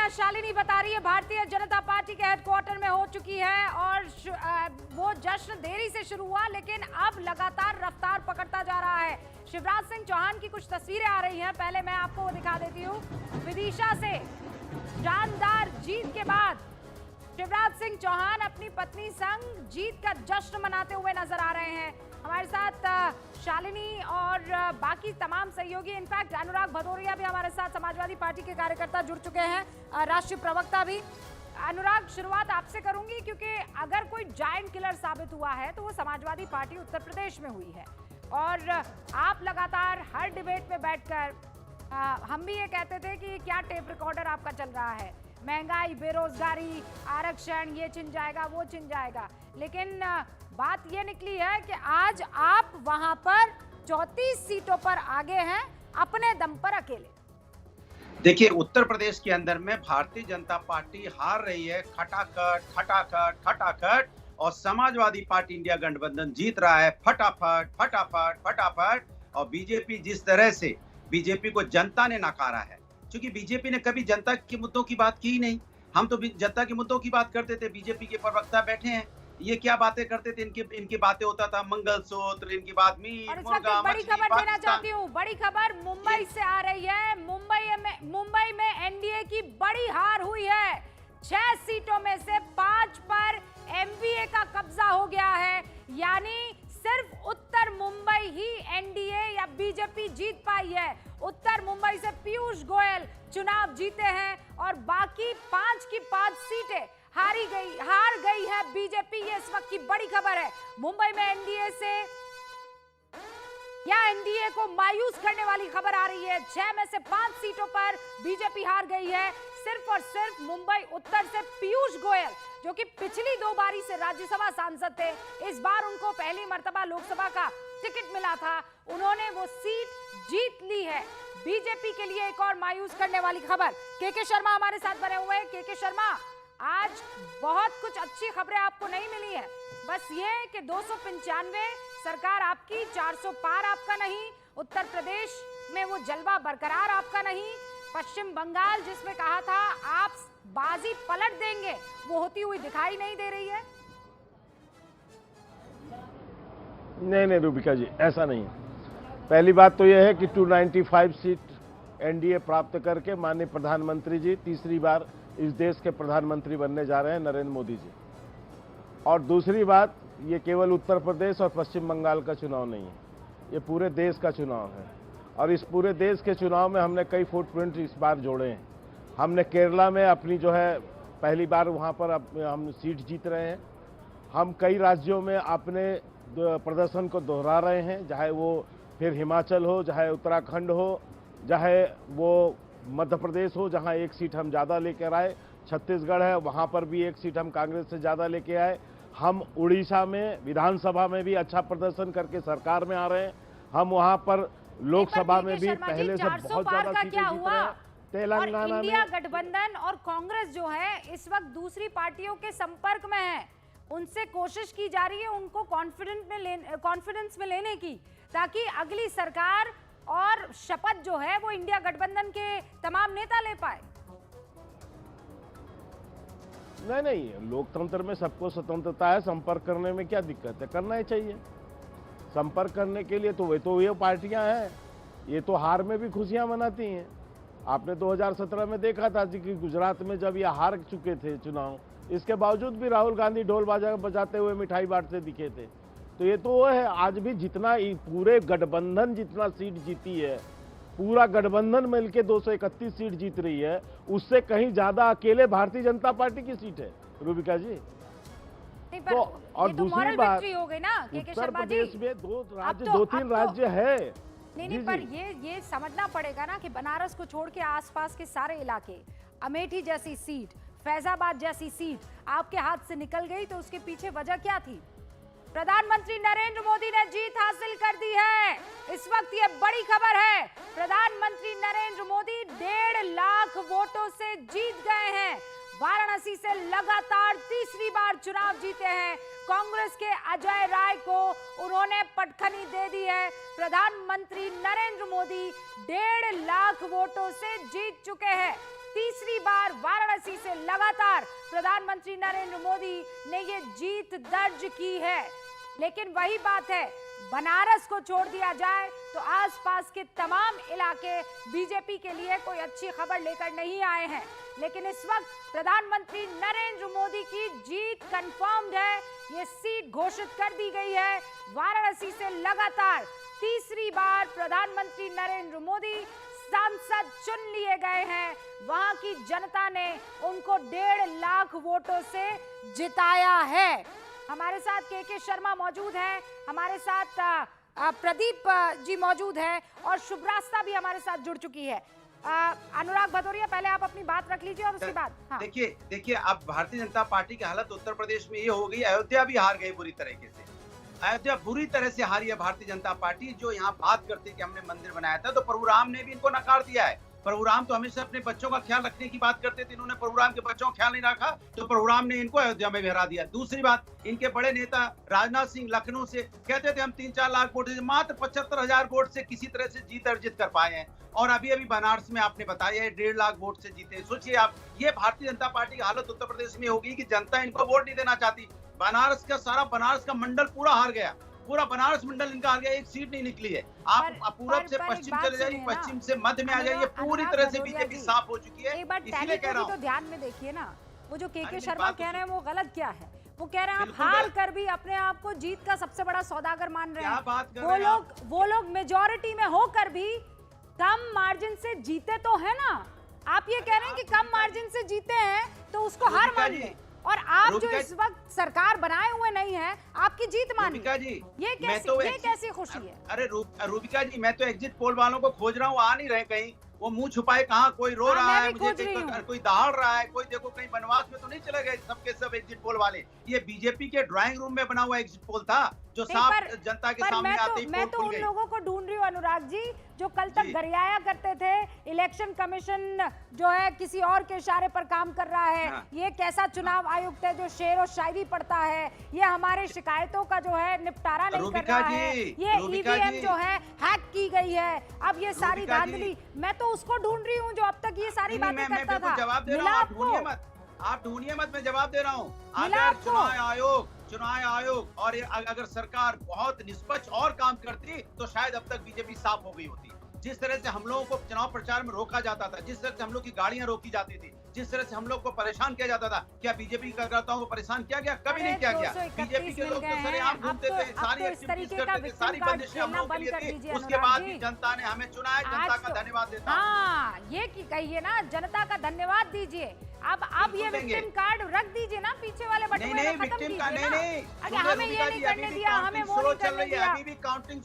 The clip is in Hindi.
तैयारियां शालिनी बता रही है भारतीय जनता पार्टी के हेडक्वार्टर में हो चुकी है और वो जश्न देरी से शुरू हुआ लेकिन अब लगातार रफ्तार पकड़ता जा रहा है। शिवराज सिंह चौहान की कुछ तस्वीरें आ रही हैं, पहले मैं आपको वो दिखा देती हूँ। विदिशा से शानदार जीत के बाद शिवराज सिंह चौहान अपनी पत्नी संग जीत का जश्न मनाते हुए नजर आ रहे हैं। हमारे साथ शालिनी और बाकी तमाम सहयोगी, इनफैक्ट अनुराग भदौरिया भी हमारे साथ, समाजवादी पार्टी के कार्यकर्ता जुड़ चुके हैं, राष्ट्रीय प्रवक्ता भी। अनुराग, शुरुआत आपसे करूंगी क्योंकि अगर कोई जायंट किलर साबित हुआ है तो वो समाजवादी पार्टी उत्तर प्रदेश में हुई है और आप लगातार हर डिबेट में बैठकर हम भी ये कहते थे कि क्या टेप रिकॉर्डर आपका चल रहा है, महंगाई, बेरोजगारी, आरक्षण, ये छिन जाएगा वो छिन जाएगा, लेकिन बात ये निकली है कि आज आप वहां पर 34 सीटों पर आगे हैं अपने दम पर अकेले। देखिए, उत्तर प्रदेश के अंदर में भारतीय जनता पार्टी हार रही है खटाखट खटाखट खटाखट और समाजवादी पार्टी इंडिया गठबंधन जीत रहा है फटाफट फटाफट फटाफट। और बीजेपी, जिस तरह से बीजेपी को जनता ने नकारा है, क्योंकि बीजेपी ने कभी जनता के मुद्दों की बात की ही नहीं। हम तो जनता के मुद्दों की बात करते थे, बीजेपी के प्रवक्ता बैठे हैं, ये क्या बातें करते थे, इनकी बातें होता था मंगलसूत्र, इनकी बात मीट मुर्गा बड़ी मछली। खबर देना चाहती हूँ, बड़ी खबर मुंबई से आ रही है। मुंबई में एनडीए की बड़ी हार हुई है। 6 सीटों में से 5 पर एमवीए का कब्जा हो गया है, यानी सिर्फ उत्तर मुंबई ही एनडीए या बीजेपी जीत पाई है। उत्तर मुंबई से पीयूष गोयल चुनाव जीते हैं और बाकी 5 की 5 सीटें हार गई है बीजेपी। ये इस वक्त की बड़ी खबर है। मुंबई में एनडीए को मायूस करने वाली खबर आ रही है। 6 में से 5 सीटों पर बीजेपी हार गई है। सिर्फ और सिर्फ मुंबई उत्तर से पीयूष गोयल, जो कि पिछली 2 बारी से राज्यसभा सांसद थे, इस बार उनको पहली मर्तबा लोकसभा का टिकट मिला था, उन्होंने वो सीट जीत ली है। बीजेपी के लिए एक और मायूस करने वाली खबर। के शर्मा हमारे साथ बने हुए हैं। के शर्मा, आज बहुत कुछ अच्छी खबरें आपको नहीं मिली है, बस ये कि 295 सरकार आपकी, 400 पार आपका नहीं, उत्तर प्रदेश में वो जलवा बरकरार आपका नहीं, पश्चिम बंगाल जिसमें कहा था आप बाजी पलट देंगे, वो होती हुई दिखाई नहीं दे रही है। नहीं रूबिका जी, ऐसा नहीं है। पहली बात तो यह है कि 295 सीट एनडीए प्राप्त करके माननीय प्रधानमंत्री जी तीसरी बार इस देश के प्रधानमंत्री बनने जा रहे हैं, नरेंद्र मोदी जी। और दूसरी बात, ये केवल उत्तर प्रदेश और पश्चिम बंगाल का चुनाव नहीं है, ये पूरे देश का चुनाव है और इस पूरे देश के चुनाव में हमने कई फुटप्रिंट इस बार जोड़े हैं। हमने केरला में अपनी जो है पहली बार वहाँ पर हम सीट जीत रहे हैं। हम कई राज्यों में अपने प्रदर्शन को दोहरा रहे हैं, चाहे वो फिर हिमाचल हो, चाहे उत्तराखंड हो, चाहे वो मध्य प्रदेश हो जहां एक सीट हम ज़्यादा लेकर आए, छत्तीसगढ़ है वहां पर भी एक सीट हम कांग्रेस से ज़्यादा लेके आए। हम उड़ीसा में विधानसभा में भी अच्छा प्रदर्शन करके सरकार में आ रहे हैं। हम वहां पर लोकसभा में भी पहले से बहुत ज़्यादा सीटें जीत रहे हैं। तेलंगाना में इंडिया गठबंधन और कांग्रेस जो है इस वक्त दूसरी पार्टियों के संपर्क में है, उनसे कोशिश की जा रही है उनको कॉन्फिडेंस में लेने की, ताकि अगली सरकार और शपथ जो है वो इंडिया गठबंधन के तमाम नेता ले पाए। नहीं, लोकतंत्र में सबको स्वतंत्रता है, संपर्क करने में क्या दिक्कत है, करना ही चाहिए। संपर्क करने के लिए तो ये पार्टियां हैं, ये तो हार में भी खुशियां मनाती हैं। आपने 2017 में देखा था कि गुजरात में जब ये हार चुके थे चुनाव, इसके बावजूद भी राहुल गांधी ढोल बजाते हुए मिठाई बांटते दिखे थे। तो ये तो वो है, आज भी जितना पूरे गठबंधन जितना सीट जीती है, पूरा गठबंधन मिलके 231 सीट जीत रही है, उससे कहीं ज्यादा अकेले भारतीय जनता पार्टी की सीट है रूबिका जी। तो और दूसरी बात, उत्तर प्रदेश में 2-3 राज्य है। नहीं, पर ये समझना पड़ेगा ना कि बनारस को छोड़ के आसपास के सारे इलाके, अमेठी जैसी सीट, फैजाबाद जैसी सीट आपके हाथ से निकल गई, तो उसके पीछे वजह क्या थी? प्रधानमंत्री नरेंद्र मोदी ने जीत हासिल कर दी है। इस वक्त ये बड़ी खबर है, प्रधानमंत्री नरेंद्र मोदी 1.5 लाख वोटों से जीत गए हैं। वाराणसी से लगातार तीसरी बार चुनाव जीते हैं। कांग्रेस के अजय राय को उन्होंने पटखनी दे दी है। प्रधानमंत्री नरेंद्र मोदी 1.5 लाख वोटों से जीत चुके हैं। तीसरी बार वाराणसी से लगातार प्रधानमंत्री नरेंद्र मोदी ने ये जीत दर्ज की है। लेकिन वही बात है, बनारस को छोड़ दिया जाए तो आसपास के तमाम इलाके बीजेपी के लिए कोई अच्छी खबर लेकर नहीं आए हैं। लेकिन इस वक्त प्रधानमंत्री नरेंद्र मोदी की जीत कंफर्म्ड है, ये सीट घोषित कर दी गई है। वाराणसी से लगातार तीसरी बार प्रधानमंत्री नरेंद्र मोदी सांसद चुन लिए गए हैं। वहां की जनता ने उनको 1.5 लाख वोटों से जिताया है। हमारे साथ के शर्मा मौजूद हैं, हमारे साथ प्रदीप जी मौजूद हैं और शुभ्रास्ता भी हमारे साथ जुड़ चुकी है। अनुराग भदौरिया, पहले आप अपनी बात रख लीजिए और उसके बाद। हाँ। देखिए अब भारतीय जनता पार्टी की हालत उत्तर प्रदेश में ये हो गई, अयोध्या भी हार गई बुरी तरीके से। अयोध्या बुरी तरह से हारी है भारतीय जनता पार्टी, जो यहाँ बात करती कि हमने मंदिर बनाया था, तो प्रभु राम ने भी इनको नकार दिया है। प्रभु राम तो हमेशा अपने बच्चों का ख्याल रखने की बात करते थे, इन्होंने प्रभु राम के बच्चों का ख्याल नहीं रखा, तो प्रभु राम ने इनको अयोध्या में भी हरा दिया। दूसरी बात, इनके बड़े नेता राजनाथ सिंह लखनऊ से कहते थे हम 3-4 लाख वोट से, मात्र 75,000 वोट से किसी तरह से जीत अर्जित कर पाए हैं। और अभी बनारस में आपने बताया 1.5 लाख वोट से जीते। सोचिए आप, ये भारतीय जनता पार्टी की हालत उत्तर प्रदेश में होगी कि जनता इनको वोट नहीं देना चाहती। बनारस का मंडल पूरा हार गया, पूरा बनारस मंडल इनका आ गया, एक सीट नहीं निकली है। आप पूरब से पश्चिम चले जाइए, पश्चिम से मध्य में आ जाइए, पूरी तरह से बीजेपी साफ हो चुकी है। इसलिए कह रहा हूँ, तो ध्यान में देखिए ना, वो जो के शर्मा कह रहे हैं वो गलत क्या है। वो कह रहे हैं आप हार कर भी अपने आप को जीत का सबसे बड़ा सौदागर मान रहे हैं। वो लोग मेजॉरिटी में होकर भी कम मार्जिन से जीते तो है ना। आप ये कह रहे हैं कि कम मार्जिन से जीते हैं तो उसको हार मान लें, और आप जो इस वक्त सरकार बनाए हुए नहीं है, आपकी जीत मानी। ये कैसी खुशी है? अरे रूबिका जी, मैं तो एग्जिट पोल वालों को खोज रहा हूँ, आ नहीं रहे कहीं। वो मुंह छुपाए कहाँ, कोई रो रहा है मुझे, कोई दहाड़ रहा है, कोई देखो कहीं बनवास में तो नहीं चले गए सबके सब एग्जिट पोल वाले। ये बीजेपी के ड्राइंग रूम में बना हुआ एग्जिट पोल था, जो साफ जनता के सामने आते ही मैं तो उन लोगों को ढूंढ रही हूँ अनुराग जी, जो कल तक गरियाया करते थे इलेक्शन कमीशन जो है किसी और के इशारे पर काम कर रहा है। हाँ। ये कैसा चुनाव आयुक्त है जो शेर और शायरी पढ़ता है, ये हमारे शिकायतों का जो है निपटारा नहीं कर रहा है, ये ईवीएम जो है हैक की गई है। अब ये सारी धांधली, मैं तो उसको ढूंढ रही हूँ जो अब तक ये सारी बातें करता था। जवाब दे रहा हूँ, आप ढूंढिए मत, मैं जवाब दे रहा हूँ। अगर चुनाव आयोग और अगर सरकार बहुत निष्पक्ष और काम करती तो शायद अब तक बीजेपी साफ हो गई होती। जिस तरह से हम लोगों को चुनाव प्रचार में रोका जाता था, जिस तरह से हम लोग की गाड़ियां रोकी जाती थी, जिस तरह से हम लोग को परेशान किया जाता था, क्या बीजेपी कार्यकर्ताओं को परेशान किया गया? कभी नहीं किया गया। बीजेपी के लोग तो सरेआम घूमते थे, सारी एक्टिविटीज करते थे, सारी बंदिशें हम लोगों के लिए थी। उसके बाद भी जनता ने हमें चुना है, जनता का धन्यवाद देता हूं। हाँ, ये कहिए ना, जनता का धन्यवाद दीजिए। अब ये विक्टिम कार्ड रख दीजिए ना, पीछे वाले बटन नहीं, विक्टिम कार्ड नहीं, हमें ये नहीं करने दिया, हमें वो नहीं करने दिया। अभी भी काउंटिंग